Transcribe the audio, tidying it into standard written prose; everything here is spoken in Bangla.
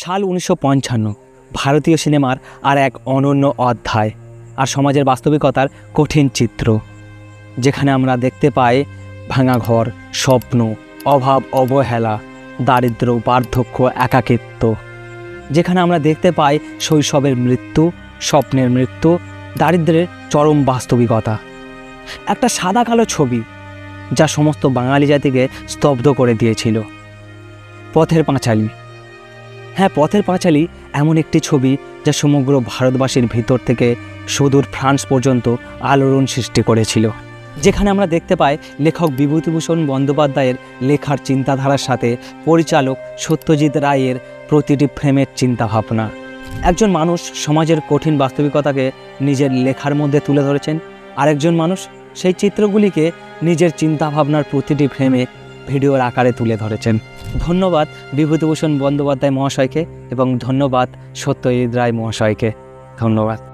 সাল 1955 ভারতীয় সিনেমার আর এক অনন্য অধ্যায় আর সমাজের বাস্তবিকতার কঠিন চিত্র, যেখানে আমরা দেখতে পাই ভাঙা ঘর, স্বপ্ন, অভাব, অবহেলা, দারিদ্র, বার্ধক্য, একাকিত্ব। যেখানে আমরা দেখতে পাই শৈশবের মৃত্যু, স্বপ্নের মৃত্যু, দারিদ্র্যের চরম বাস্তবিকতা। একটা সাদা কালো ছবি যা সমস্ত বাঙালি জাতিকে স্তব্ধ করে দিয়েছিল। পথের পাঁচালী। হ্যাঁ, পথের পাঁচালী এমন একটি ছবি যা সমগ্র ভারতবাসীর ভিতর থেকে সুদূর ফ্রান্স পর্যন্ত আলোড়ন সৃষ্টি করেছিল। যেখানে আমরা দেখতে পাই লেখক বিভূতিভূষণ বন্দ্যোপাধ্যায়ের লেখার চিন্তাধারার সাথে পরিচালক সত্যজিৎ রায়ের প্রতিটি ফ্রেমের চিন্তাভাবনা। একজন মানুষ সমাজের কঠিন বাস্তবিকতাকে নিজের লেখার মধ্যে তুলে ধরেছেন, আরেকজন মানুষ সেই চিত্রগুলিকে নিজের চিন্তাভাবনার প্রতিটি ফ্রেমে ভিডিওর আকারে তুলে ধরেছেন। ধন্যবাদ বিভূতিভূষণ বন্দ্যোপাধ্যায় মহাশয়কে এবং ধন্যবাদ সত্যজিৎ রায় মহাশয়কে। ধন্যবাদ।